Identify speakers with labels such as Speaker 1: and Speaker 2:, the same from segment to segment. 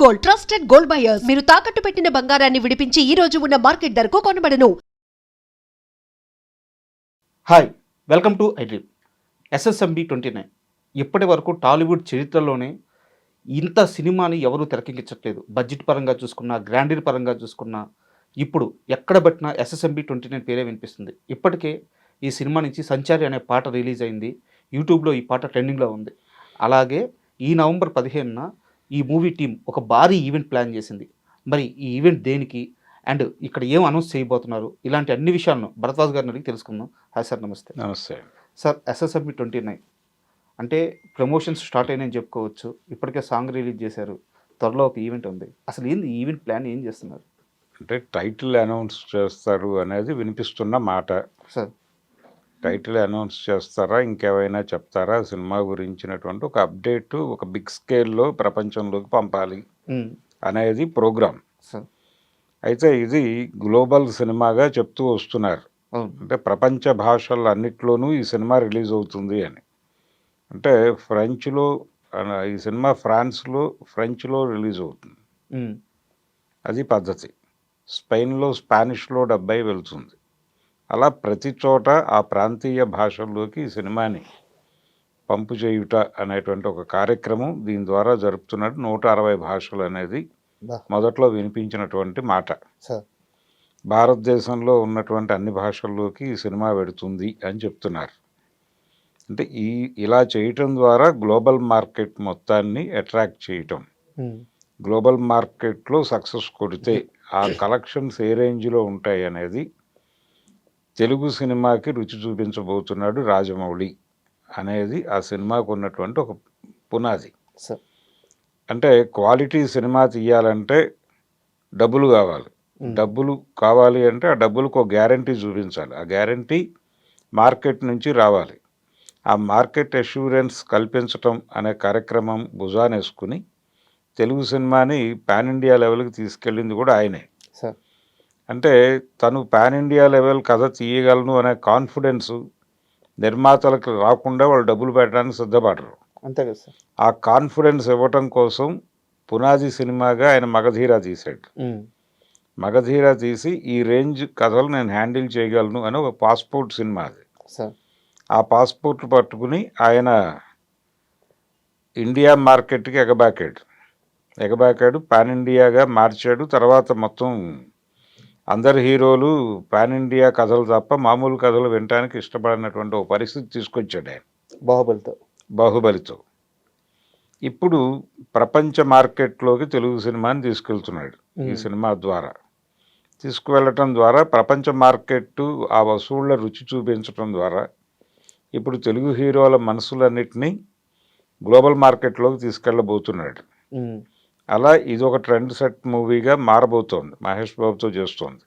Speaker 1: Gold, trusted gold buyers. మీరు తాకట్టు పెట్టిన బంగారాన్ని విడిపించి ఈ రోజు ఉన్న మార్కెట్ ధరకు కొనబడను.
Speaker 2: Hi, welcome to iDream. SSMB 29 ఇప్పటి వరకు టాలీవుడ్ చరిత్రలోనే ఇంత సినిమాని ఎవరు తెరకెక్కించట్లేదు. బడ్జెట్ పరంగా చూసుకున్నా, గ్రాండీర్ పరంగా చూసుకున్నా, ఇప్పుడు ఎక్కడ పట్టినా SSMB 29 పేరే వినిపిస్తుంది. ఇప్పటికే ఈ సినిమా నుంచి సంచారి అనే పాట రిలీజ్ అయింది. యూట్యూబ్లో ఈ పాట ట్రెండింగ్లో ఉంది. అలాగే ఈ నవంబర్ 15న ఈ మూవీ టీం ఒక భారీ ఈవెంట్ ప్లాన్ చేసింది. మరి ఈ ఈవెంట్ దేనికి అండ్ ఇక్కడ ఏం అనౌన్స్ చేయబోతున్నారు, ఇలాంటి అన్ని విషయాలను భరద్వాజ్ గారిని అడిగి తెలుసుకుందాం. హాయ్ సార్, నమస్తే.
Speaker 3: నమస్తే
Speaker 2: సార్, SSMB 29 అంటే ప్రమోషన్స్ స్టార్ట్ అయినాయని చెప్పుకోవచ్చు. ఇప్పటికే సాంగ్ రిలీజ్ చేశారు, త్వరలో ఒక ఈవెంట్ ఉంది. అసలు ఏంది ఈ ఈవెంట్ ప్లాన్, ఏం చేస్తున్నారు?
Speaker 3: అంటే టైటిల్ అనౌన్స్ చేస్తారు అనేది వినిపిస్తున్న మాట.
Speaker 2: సార్,
Speaker 3: టైటిల్ అనౌన్స్ చేస్తారా, ఇంకేమైనా చెప్తారా, సినిమా గురించినటువంటి ఒక అప్డేట్ ఒక బిగ్ స్కేల్లో ప్రపంచంలోకి పంపాలి అనేది ప్రోగ్రామ్.
Speaker 2: సార్,
Speaker 3: అయితే ఇది గ్లోబల్ సినిమాగా చెప్తూ వస్తున్నారు. అంటే ప్రపంచ భాషలన్నిట్లోనూ ఈ సినిమా రిలీజ్ అవుతుంది అని. అంటే ఫ్రెంచ్లో ఈ సినిమా ఫ్రెంచ్లో రిలీజ్ అవుతుంది, అది పద్ధతి. స్పెయిన్లో, స్పానిష్లో డబ్బై వెళ్తుంది. అలా ప్రతి చోట ఆ ప్రాంతీయ భాషల్లోకి ఈ సినిమాని పంపు చేయుట అనేటువంటి ఒక కార్యక్రమం దీని ద్వారా జరుపుతున్నట్టు 160 భాషలు అనేది మొదట్లో వినిపించినటువంటి మాట. భారతదేశంలో ఉన్నటువంటి అన్ని భాషల్లోకి ఈ సినిమా పెడుతుంది అని చెప్తున్నారు. అంటే ఇలా చేయటం ద్వారా గ్లోబల్ మార్కెట్ మొత్తాన్ని అట్రాక్ట్ చేయటం, గ్లోబల్ మార్కెట్లో సక్సెస్ కొడితే ఆ కలెక్షన్స్ ఏ రేంజ్లో ఉంటాయి అనేది తెలుగు సినిమాకి రుచి చూపించబోతున్నాడు రాజమౌళి అనేది ఆ సినిమాకు ఉన్నటువంటి ఒక పునాది. అంటే క్వాలిటీ సినిమా తీయాలంటే డబ్బులు కావాలి. డబ్బులు కావాలి అంటే ఆ డబ్బులకు ఒక గ్యారంటీ చూపించాలి. ఆ గ్యారంటీ మార్కెట్ నుంచి రావాలి. ఆ మార్కెట్ అష్యూరెన్స్ కల్పించటం అనే కార్యక్రమం భుజానేసుకుని తెలుగు సినిమాని పాన్ ఇండియా లెవెల్కి తీసుకెళ్ళింది కూడా ఆయనే. అంటే తను పాన్ ఇండియా లెవెల్ కథ తీయగలను అనే కాన్ఫిడెన్స్ నిర్మాతలకు రాకుండా వాళ్ళు డబ్బులు పెట్టడానికి సిద్ధపడరు.
Speaker 2: అంతే కదా సార్.
Speaker 3: ఆ కాన్ఫిడెన్స్ ఇవ్వటం కోసం పునాది సినిమాగా ఆయన మగధీర తీశాడు. మగధీర తీసి ఈ రేంజ్ కథలు నేను హ్యాండిల్ చేయగలను అని ఒక పాస్పోర్ట్ సినిమా అది. ఆ పాస్పోర్ట్ పట్టుకుని ఆయన ఇండియా మార్కెట్కి ఎగబాకాడు, పాన్ ఇండియాగా మార్చాడు. తర్వాత మొత్తం అందరు హీరోలు పాన్ ఇండియా కథలు తప్ప మామూలు కథలు వినడానికి ఇష్టపడినటువంటి ఒక పరిస్థితి తీసుకొచ్చాడు ఆయన బాహుబలితో. ఇప్పుడు ప్రపంచ మార్కెట్లోకి తెలుగు సినిమాని తీసుకెళ్తున్నాడు. ఈ సినిమా ద్వారా తీసుకువెళ్ళటం ద్వారా ప్రపంచ మార్కెట్ ఆ వసూళ్ల రుచి చూపించడం ద్వారా ఇప్పుడు తెలుగు హీరోల మనసులన్నిటినీ గ్లోబల్ మార్కెట్లోకి తీసుకెళ్ళబోతున్నాడు. అలా ఇది ఒక ట్రెండ్ సెట్ మూవీగా మారబోతోంది. మహేష్ బాబుతో చేస్తోంది.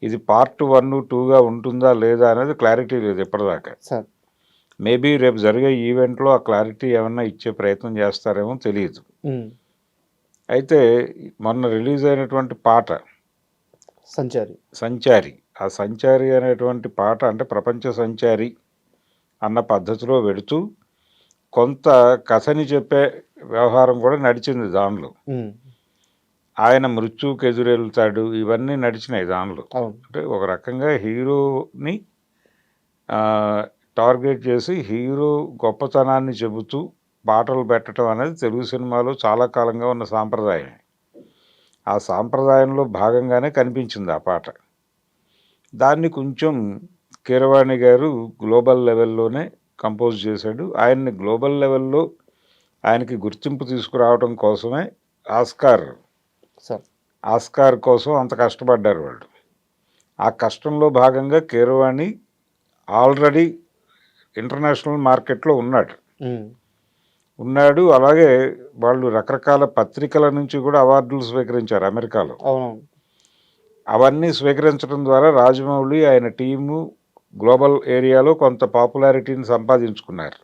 Speaker 3: ఇది పార్ట్ 1, 2గా ఉంటుందా లేదా అనేది క్లారిటీ లేదు ఇప్పటిదాకా. మేబీ రేపు జరిగే ఈవెంట్లో ఆ క్లారిటీ ఏమన్నా ఇచ్చే ప్రయత్నం చేస్తారేమో తెలియదు. అయితే మొన్న రిలీజ్ అయినటువంటి పాట సంచారి, ఆ సంచారి అనేటువంటి పాట అంటే ప్రపంచ సంచారి అన్న పద్ధతిలో పెడుతూ కొంత కథని చెప్పే వ్యవహారం కూడా నడిచింది దానిలో. ఆయన మృత్యువుకి ఎదురెళ్తాడు, ఇవన్నీ నడిచినాయి దానిలో. అంటే ఒక రకంగా హీరోని టార్గెట్ చేసి హీరో గొప్పతనాన్ని చెబుతూ పాటలు పెట్టడం అనేది తెలుగు సినిమాలో చాలా కాలంగా ఉన్న సాంప్రదాయం. ఆ సాంప్రదాయంలో భాగంగానే కనిపించింది ఆ పాట. దాన్ని కొంచెం కీరవాణి గారు గ్లోబల్ లెవెల్లోనే కంపోజ్ చేశాడు. ఆయన్ని గ్లోబల్ లెవెల్లో ఆయనకి గుర్తింపు తీసుకురావడం కోసమే ఆస్కార్ కోసం అంత కష్టపడ్డారు వాళ్ళు. ఆ కష్టంలో భాగంగా కీరవాణి ఆల్రెడీ ఇంటర్నేషనల్ మార్కెట్లో ఉన్నాడు. అలాగే వాళ్ళు రకరకాల పత్రికల నుంచి కూడా అవార్డులు స్వీకరించారు అమెరికాలో. అవన్నీ స్వీకరించడం ద్వారా రాజమౌళి ఆయన టీము గ్లోబల్ ఏరియాలో కొంత పాపులారిటీని సంపాదించుకున్నారు.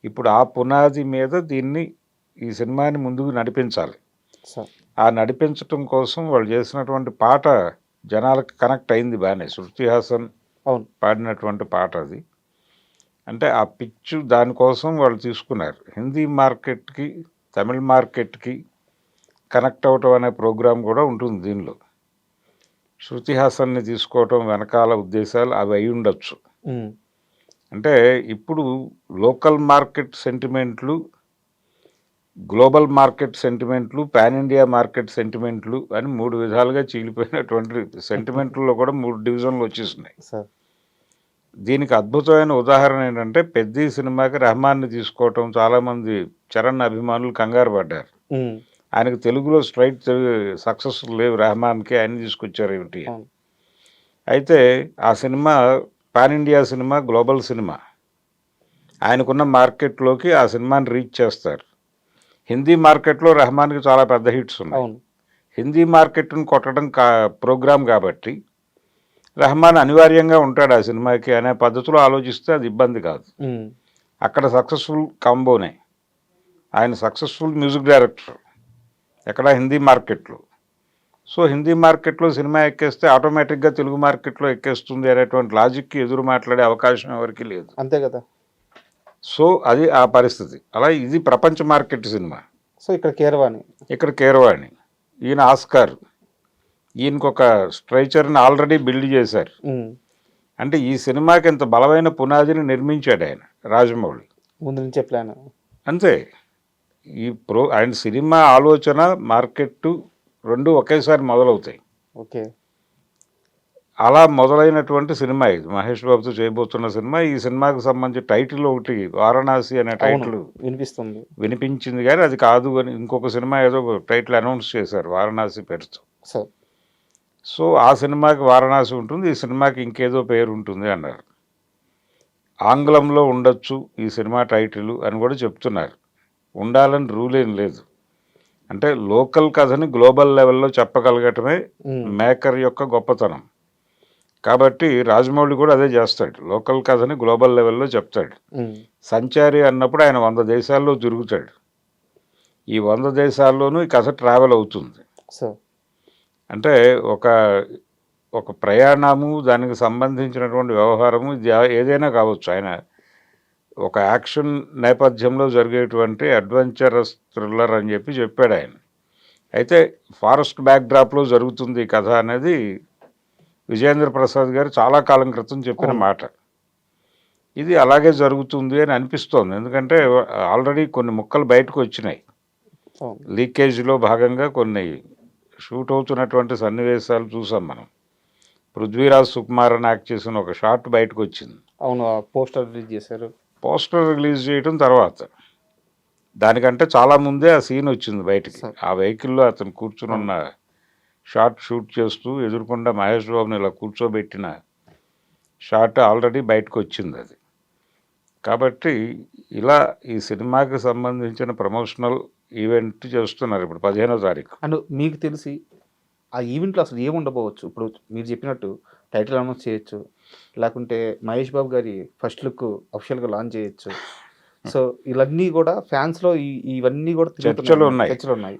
Speaker 3: ఇప్పుడు ఆ పునాది మీద ఈ సినిమాని ముందుకు నడిపించాలి. ఆ నడిపించటం కోసం వాళ్ళు చేసినటువంటి పాట జనాలకు కనెక్ట్ అయింది బాగానే. శృతి హాసన్ పాడినటువంటి పాట అది. అంటే ఆ పిచ్చు దానికోసం వాళ్ళు తీసుకున్నారు. హిందీ మార్కెట్కి, తమిళ మార్కెట్కి కనెక్ట్ అవటం అనే ప్రోగ్రాం కూడా ఉంటుంది దీనిలో. శృతి హాసన్ని తీసుకోవటం వెనకాల ఉద్దేశాలు అవి అయి ఉండొచ్చు. అంటే ఇప్పుడు లోకల్ మార్కెట్ సెంటిమెంట్లు, గ్లోబల్ మార్కెట్ సెంటిమెంట్లు, పాన్ ఇండియా మార్కెట్ సెంటిమెంట్లు అని 3 విధాలుగా చీలిపోయినటువంటి సెంటిమెంట్లో కూడా 3 డివిజన్లు వచ్చేసినాయి. దీనికి అద్భుతమైన ఉదాహరణ ఏంటంటే పెద్ద సినిమాకి రెహమాన్ని తీసుకోవటం. చాలామంది చరణ్ అభిమానులు కంగారు పడ్డారు. ఆయనకు తెలుగులో స్ట్రైట్ సక్సెస్ లేవు, రెహమాన్కి ఆయన తీసుకొచ్చారు ఏమిటి. అయితే ఆ cinema pan India cinema, global cinema. ఆయనకున్న మార్కెట్లోకి ఆ సినిమాని రీచ్ చేస్తారు. హిందీ మార్కెట్లో రెహమాన్కి చాలా పెద్ద హిట్స్ ఉన్నాయి. హిందీ మార్కెట్ను కొట్టడం ప్రోగ్రాం కాబట్టి రెహమాన్ అనివార్యంగా ఉంటాడు ఆ సినిమాకి అనే పద్ధతిలో ఆలోచిస్తే అది ఇబ్బంది కాదు. అక్కడ సక్సెస్ఫుల్ కాంబోనే. ఆయన సక్సెస్ఫుల్ మ్యూజిక్ డైరెక్టర్ ఎక్కడ హిందీ మార్కెట్లో. సో హిందీ మార్కెట్లో సినిమా ఎక్కేస్తే ఆటోమేటిక్గా తెలుగు మార్కెట్లో ఎక్కేస్తుంది అనేటువంటి లాజిక్కి ఎదురు మాట్లాడే అవకాశం ఎవరికి లేదు.
Speaker 2: అంతే కదా.
Speaker 3: సో అది ఆ పరిస్థితి. అలా ఇది ప్రపంచ మార్కెట్ సినిమా.
Speaker 2: సో ఇక్కడ
Speaker 3: కీరవాణి ఈయన ఆస్కార్, ఈయనకు ఒక స్ట్రైచర్ని ఆల్రెడీ బిల్డ్ చేశారు. అంటే ఈ సినిమాకి ఇంత బలమైన పునాదిని నిర్మించాడు ఆయన రాజమౌళి
Speaker 2: ముందు నుంచే ప్లాన్.
Speaker 3: అంతే. ఆయన సినిమా ఆలోచన, మార్కెట్ రెండు ఒకేసారి మొదలవుతాయి.
Speaker 2: ఓకే.
Speaker 3: అలా మొదలైనటువంటి సినిమా ఇది మహేష్ బాబుతో చేయబోతున్న సినిమా. ఈ సినిమాకి సంబంధించి టైటిల్ ఒకటి వారణాసి అనే టైటిల్ వినిపించింది కానీ అది కాదు అని ఇంకొక సినిమా ఏదో టైటిల్ అనౌన్స్ చేశారు వారణాసి పేరుతో. సో ఆ సినిమాకి వారణాసి ఉంటుంది, ఈ సినిమాకి ఇంకేదో పేరు ఉంటుంది అన్నారు. ఆంగ్లంలో ఉండొచ్చు ఈ సినిమా టైటిల్ అని కూడా చెప్తున్నారు. ఉండాలని రూల్ ఏం లేదు. అంటే లోకల్ కథని గ్లోబల్ లెవెల్లో చెప్పగలగటమే మేకర్ యొక్క గొప్పతనం. కాబట్టి రాజమౌళి కూడా అదే చేస్తాడు, లోకల్ కథని గ్లోబల్ లెవెల్లో చెప్తాడు. సంచారి అన్నప్పుడు ఆయన 100 దేశాల్లో తిరుగుతాడు. ఈ 100 దేశాల్లోనూ ఈ కథ ట్రావెల్ అవుతుంది. అంటే ఒక ప్రయాణము, దానికి సంబంధించినటువంటి వ్యవహారము ఏదైనా కావచ్చు. ఆయన ఒక యాక్షన్ నేపథ్యంలో జరిగేటువంటి అడ్వెంచరస్ థ్రిల్లర్ అని చెప్పాడు ఆయన. అయితే ఫారెస్ట్ బ్యాక్డ్రాప్లో జరుగుతుంది ఈ కథ అనేది విజయేంద్ర ప్రసాద్ గారు చాలా కాలం క్రితం చెప్పిన మాట. ఇది అలాగే జరుగుతుంది అని అనిపిస్తోంది. ఎందుకంటే ఆల్రెడీ కొన్ని ముక్కలు బయటకు వచ్చినాయి. లీకేజ్లో భాగంగా కొన్ని షూట్ అవుతున్నటువంటి సన్నివేశాలు చూసాం మనం. పృథ్వీరాజ్ సుకుమార్ అని యాక్ట్ చేసిన ఒక షాట్ బయటకు వచ్చింది.
Speaker 2: అవును, పోస్టర్ రిలీజ్ చేశారు.
Speaker 3: పోస్టర్ రిలీజ్ చేయడం తర్వాత దానికంటే చాలా ముందే ఆ సీన్ వచ్చింది బయటికి. ఆ వెహికల్లో అతను కూర్చుని ఉన్న షాట్ షూట్ చేస్తూ ఎదురుకుండా మహేష్ బాబుని ఇలా కూర్చోబెట్టిన షాట్ ఆల్రెడీ బయటకు వచ్చింది అది. కాబట్టి ఇలా ఈ సినిమాకి సంబంధించిన ప్రమోషనల్ ఈవెంట్ చేస్తున్నారు ఇప్పుడు 15వ తారీఖు.
Speaker 2: అండ్ మీకు తెలిసి ఆ ఈవెంట్లో అసలు ఏముండబోవచ్చు? ఇప్పుడు మీరు చెప్పినట్టు టైటిల్ అనౌన్స్ చేయొచ్చు, లేకుంటే మహేష్ బాబు గారి ఫస్ట్ లుక్ అఫిషియల్గా లాంచ్ చేయొచ్చు. సో ఇవన్నీ కూడా ఫ్యాన్స్ లో ఇవన్నీ కూడా
Speaker 3: చర్చలు ఉన్నాయి.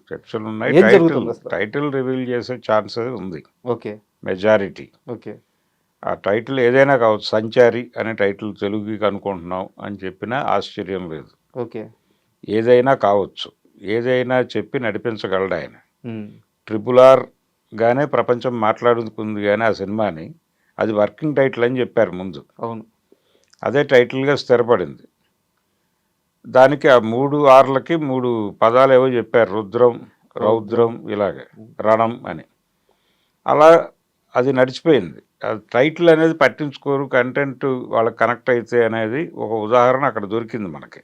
Speaker 3: టైటిల్ రివీల్ చేసే ఛాన్స్ ఉంది.
Speaker 2: ఓకే.
Speaker 3: మెజారిటీ.
Speaker 2: ఓకే.
Speaker 3: ఆ టైటిల్ ఏదైనా కావచ్చు. సంచారి అనే టైటిల్ తెలుగుకి అనుకుంటున్నాం అని చెప్పినా ఆశ్చర్యం లేదు.
Speaker 2: ఓకే.
Speaker 3: ఏదైనా కావచ్చు, ఏదైనా చెప్పి నడిపించగలడు ఆయన. RRR గానే ప్రపంచం మాట్లాడుకుంది కానీ ఆ సినిమాని అది వర్కింగ్ టైటిల్ అని చెప్పారు ముందు.
Speaker 2: అవును.
Speaker 3: అదే టైటిల్గా స్థిరపడింది. దానికి ఆ 3 Rలకి 3 పదాలు ఏవో చెప్పారు, రుద్రం, రౌద్రం, ఇలాగే రణం అని. అలా అది నడిచిపోయింది. టైటిల్ అనేది పట్టించుకోరు, కంటెంట్ వాళ్ళకి కనెక్ట్ అయితే అనేది ఒక ఉదాహరణ అక్కడ దొరికింది మనకి.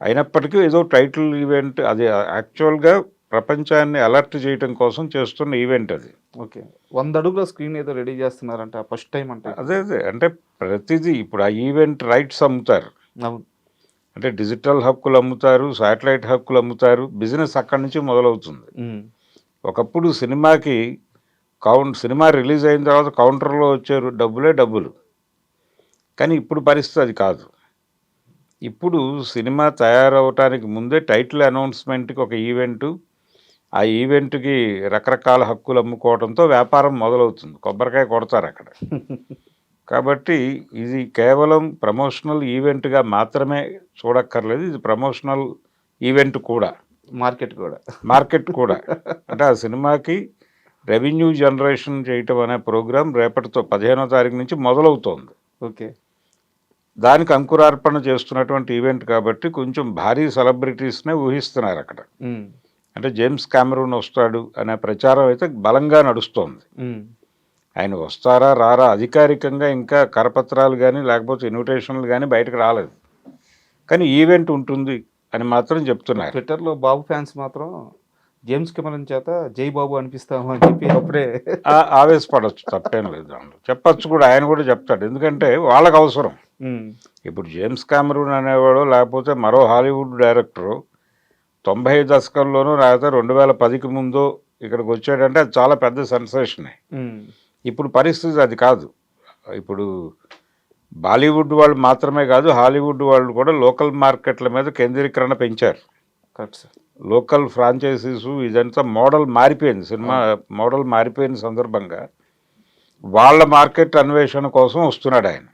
Speaker 3: అయినప్పటికీ ఏదో టైటిల్ ఈవెంట్ అది యాక్చువల్గా ప్రపంచాన్ని అలర్ట్ చేయడం కోసం చేస్తున్న ఈవెంట్ అది.
Speaker 2: ఓకే. 100 అడుగుల స్క్రీన్ ఏదో రెడీ చేస్తున్నారంట ఫస్ట్ టైం. అంటే
Speaker 3: అదే అంటే ప్రతిదీ ఇప్పుడు ఆ ఈవెంట్ రైట్స్ అమ్ముతారు.
Speaker 2: అవును.
Speaker 3: అంటే డిజిటల్ హక్కులు అమ్ముతారు, శాటిలైట్ హక్కులు అమ్ముతారు. బిజినెస్ అక్కడి నుంచి మొదలవుతుంది. ఒకప్పుడు సినిమాకి సినిమా రిలీజ్ అయిన తర్వాత కౌంటర్లో వచ్చే డబ్బులు. కానీ ఇప్పుడు పరిస్థితి అది కాదు. ఇప్పుడు సినిమా తయారవటానికి ముందే టైటిల్ అనౌన్స్మెంట్కి ఒక ఈవెంటు, ఆ ఈవెంట్కి రకరకాల హక్కులు అమ్ముకోవడంతో వ్యాపారం మొదలవుతుంది. కొబ్బరికాయ కొడతారు అక్కడ. కాబట్టి ఇది కేవలం ప్రమోషనల్ ఈవెంట్గా మాత్రమే చూడక్కర్లేదు, ఇది ప్రమోషనల్ ఈవెంట్ కూడా.
Speaker 2: మార్కెట్
Speaker 3: కూడా అంటే ఆ సినిమాకి రెవెన్యూ జనరేషన్ చేయటం అనే ప్రోగ్రాం రేపటితో 15వ తారీఖు నుంచి మొదలవుతోంది.
Speaker 2: ఓకే.
Speaker 3: దానికి అంకురార్పణ చేస్తున్నటువంటి ఈవెంట్ కాబట్టి కొంచెం భారీ సెలబ్రిటీస్నే ఊహిస్తున్నారు అక్కడ. అంటే జేమ్స్ కామెరూన్ వస్తాడు అనే ప్రచారం అయితే బలంగా నడుస్తోంది. ఆయన వస్తారా రారా అధికారికంగా ఇంకా కరపత్రాలు కానీ లేకపోతే ఇన్విటేషన్లు కానీ బయటకు రాలేదు, కానీ ఈవెంట్ ఉంటుంది అని మాత్రం చెప్తున్నారు.
Speaker 2: ట్విట్టర్లో బాబు ఫ్యాన్స్ మాత్రం జేమ్స్ కెమెరన్ చేత జై బాబు అనిపిస్తాము అని చెప్పి అప్పుడే
Speaker 3: ఆవేశపడవచ్చు, తప్పేం లేదు దాంట్లో. చెప్పచ్చు కూడా, ఆయన కూడా చెప్తాడు, ఎందుకంటే వాళ్ళకు అవసరం. ఇప్పుడు జేమ్స్ కామెరూన్ అనేవాడు లేకపోతే మరో హాలీవుడ్ డైరెక్టరు 90 దశకంలోనూ లేకపోతే 2010కి ముందు ఇక్కడికి వచ్చాడంటే అది చాలా పెద్ద సెన్సేషనే. ఇప్పుడు పరిస్థితి అది కాదు. ఇప్పుడు బాలీవుడ్ వాళ్ళు మాత్రమే కాదు, హాలీవుడ్ వాళ్ళు కూడా లోకల్ మార్కెట్ల మీద కేంద్రీకరణ పెంచారు.
Speaker 2: Correct sir.
Speaker 3: లోకల్ ఫ్రాంచైజీస్ ఇదంతా మోడల్ మారిపోయింది. సినిమా మోడల్ మారిపోయిన సందర్భంగా వాళ్ళ మార్కెట్ అన్వేషణ కోసం వస్తున్నాడు ఆయన.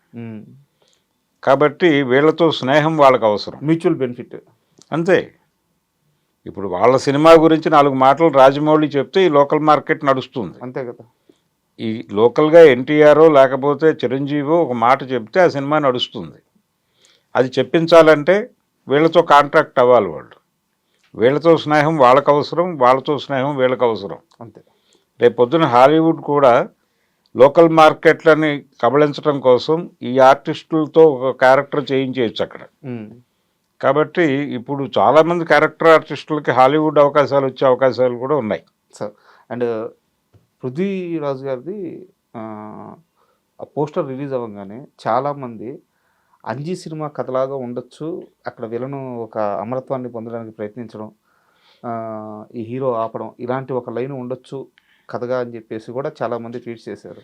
Speaker 3: కాబట్టి వీళ్ళతో స్నేహం వాళ్ళకి అవసరం,
Speaker 2: మ్యూచువల్ బెనిఫిట్
Speaker 3: అంతే. ఇప్పుడు వాళ్ళ సినిమా గురించి 4 మాటలు రాజమౌళి చెప్తే ఈ లోకల్ మార్కెట్ నడుస్తుంది,
Speaker 2: అంతే కదా.
Speaker 3: ఈ లోకల్గా ఎన్టీఆర్ లేకపోతే చిరంజీవి ఒక మాట చెప్తే ఆ సినిమా నడుస్తుంది. అది చెప్పించాలంటే వీళ్ళతో కాంట్రాక్ట్ అవ్వాలి వాళ్ళు. వీళ్ళతో స్నేహం వాళ్ళకు అవసరం, వాళ్ళతో స్నేహం వీళ్ళకి అవసరం,
Speaker 2: అంతే.
Speaker 3: రేపు పొద్దున హాలీవుడ్ కూడా లోకల్ మార్కెట్లని కబళించడం కోసం ఈ ఆర్టిస్టులతో ఒక క్యారెక్టర్ చేయించేయచ్చు అక్కడ. కాబట్టి ఇప్పుడు చాలామంది క్యారెక్టర్ ఆర్టిస్టులకి హాలీవుడ్ అవకాశాలు వచ్చే అవకాశాలు కూడా ఉన్నాయి
Speaker 2: సార్. అండ్ పృథ్వీరాజు గారిది ఆ పోస్టర్ రిలీజ్ అవ్వగానే చాలామంది అంజీ సినిమా కథలాగా ఉండొచ్చు, అక్కడ విలను ఒక అమరత్వాన్ని పొందడానికి ప్రయత్నించడం, ఈ హీరో ఆపడం, ఇలాంటి ఒక లైన్ ఉండొచ్చు కథగా అని చెప్పేసి కూడా చాలామంది ట్వీట్ చేశారు.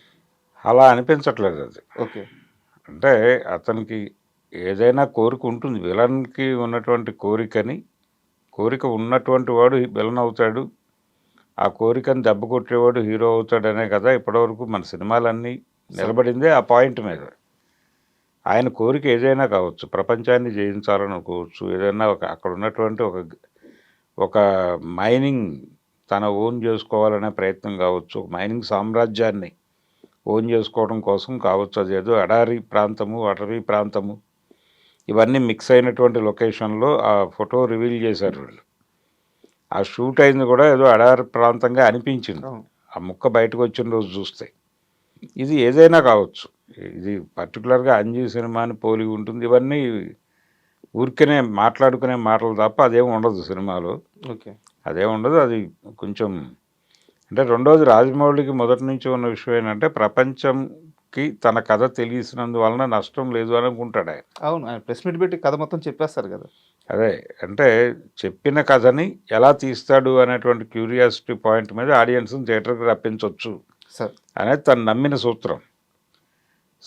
Speaker 3: అలా అనిపించట్లేదు అది.
Speaker 2: ఓకే.
Speaker 3: అంటే అతనికి ఏదైనా కోరిక ఉంటుంది, విలన్కి ఉన్నటువంటి కోరిక ఉన్నటువంటి వాడు విలన్ అవుతాడు, ఆ కోరికను దెబ్బ కొట్టేవాడు హీరో అవుతాడనే కదా ఇప్పటివరకు మన సినిమాలన్నీ నిలబడిందే ఆ పాయింట్ మీద. ఆయన కోరిక ఏదైనా కావచ్చు, ప్రపంచాన్ని జయించాలనుకోవచ్చు, ఏదైనా అక్కడ ఉన్నటువంటి ఒక మైనింగ్ తన ఓన్ చేసుకోవాలనే ప్రయత్నం కావచ్చు, ఒక మైనింగ్ సామ్రాజ్యాన్ని ఓన్ చేసుకోవడం కోసం కావచ్చు, అదేదో ఎడారి ప్రాంతము అటవీ ప్రాంతము ఇవన్నీ మిక్స్ అయినటువంటి లొకేషన్లో ఆ ఫోటో రివీల్ చేశారు వీళ్ళు. ఆ షూట్ అయింది కూడా ఏదో ఎడారి ప్రాంతంగా అనిపించింది ఆ ముక్క బయటకు వచ్చిన రోజు చూస్తే. ఇది ఏదైనా కావచ్చు, ఇది పర్టికులర్గా అంజీ సినిమాని పోలి ఉంటుంది. ఇవన్నీ ఊరికనే మాట్లాడుకునే మాటలు తప్ప అదేం ఉండదు సినిమాలో.
Speaker 2: ఓకే.
Speaker 3: అదేం ఉండదు. అది కొంచెం అంటే రెండోది రాజమౌళికి మొదటి నుంచి ఉన్న విషయం ఏంటంటే ప్రపంచంకి తన కథ తెలిసినందువలన నష్టం లేదు అని అనుకుంటాడు ఆయన.
Speaker 2: అవును, ఆయన ప్రెస్ మీట్ పెట్టి కథ మొత్తం చెప్పేస్తారు కదా.
Speaker 3: అదే అంటే చెప్పిన కథని ఎలా తీస్తాడు అనేటువంటి క్యూరియాసిటీ పాయింట్ మీద ఆడియన్స్ని థియేటర్కి రప్పించవచ్చు
Speaker 2: సార్
Speaker 3: అనేది తను నమ్మిన సూత్రం.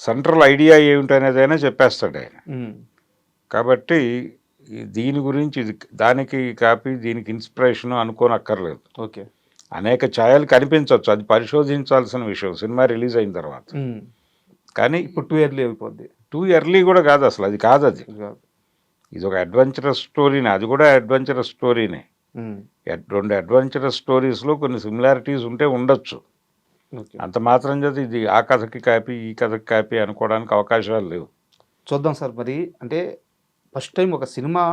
Speaker 3: సెంట్రల్ ఐడియా ఏమిటనేదైనా చెప్పేస్తాడు ఆయన. కాబట్టి దీని గురించి ఇది దానికి కాపీ దీనికి ఇన్స్పిరేషన్ అనుకోనక్కర్లేదు.
Speaker 2: ఓకే.
Speaker 3: అనేక ఛాయలు కనిపించవచ్చు, అది పరిశోధించాల్సిన విషయం సినిమా రిలీజ్ అయిన తర్వాత. కానీ
Speaker 2: ఇప్పుడు 2 ఇయర్లీ అయిపోద్ది.
Speaker 3: 2 ఇయర్లీ కూడా కాదు అసలు, అది కాదు. అది ఇది ఒక అడ్వెంచరస్ స్టోరీనే, అది కూడా అడ్వెంచరస్ స్టోరీనే. 2 అడ్వెంచరస్ స్టోరీస్లో కొన్ని సిమిలారిటీస్ ఉంటే ఉండొచ్చు, అంత మాత్రం చేత ఇది ఆ కథకి కాపీ ఈ కథకి కాపీ అనుకోవడానికి అవకాశాలు లేవు.
Speaker 2: చూద్దాం సార్. మరి అంటే ఫస్ట్ టైం ఒక సినిమా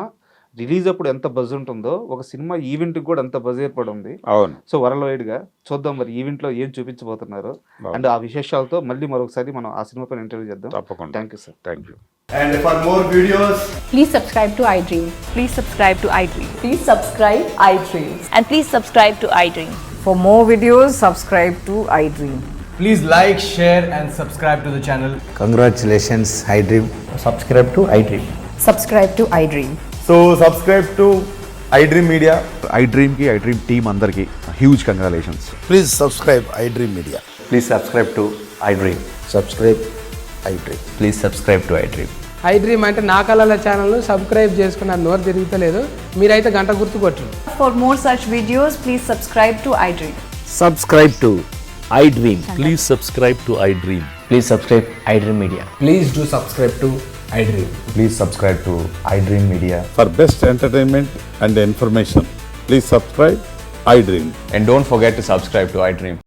Speaker 2: రిలీజ్ అప్పుడు ఎంత బజ్ ఉంటుందో ఒక సినిమా ఈవెంట్కి కూడా అంత బజ్ ఏర్పడి ఉంది.
Speaker 3: అవును.
Speaker 2: సో వరల్డ్ వైడ్గా చూద్దాం మరి ఈవెంట్లో ఏం చూపించబోతున్నారు అండ్ ఆ విశేషాలతో మళ్ళీ మరొకసారి మనం ఆ సినిమా పైన ఇంటర్వ్యూ చేద్దాం.
Speaker 3: తప్పకుండా.
Speaker 2: Thank you sir.
Speaker 3: Thank you.
Speaker 4: And for more videos,
Speaker 5: Please subscribe to iDream.
Speaker 6: Please subscribe to iDream.
Speaker 5: Please subscribe iDream.
Speaker 6: And please subscribe to iDream.
Speaker 7: For more videos, subscribe to iDream.
Speaker 4: please like, share and subscribe to the channel.
Speaker 8: Congratulations, iDream.
Speaker 9: Subscribe to iDream.
Speaker 5: Subscribe to iDream.
Speaker 4: So subscribe to iDream Media.
Speaker 10: iDream ki iDream team andarki huge congratulations.
Speaker 8: Please subscribe iDream Media.
Speaker 9: Please subscribe to iDream.
Speaker 8: Subscribe iDream.
Speaker 9: Please subscribe to iDream.
Speaker 11: iDream అంటే నా కళల ఛానల్ను subscribe చేసుకున్న నోరు తిరుగుతలేదు, మీరైతే గంట గుర్తు కొట్టండి.
Speaker 5: For more such videos, please subscribe to iDream.
Speaker 9: Subscribe to iDream.
Speaker 12: Please subscribe to iDream.
Speaker 9: Please subscribe iDream Media.
Speaker 4: Please do subscribe to iDream.
Speaker 9: Please subscribe to iDream Media.
Speaker 10: For best entertainment and information,
Speaker 12: Please subscribe iDream.
Speaker 9: And don't forget to subscribe to iDream.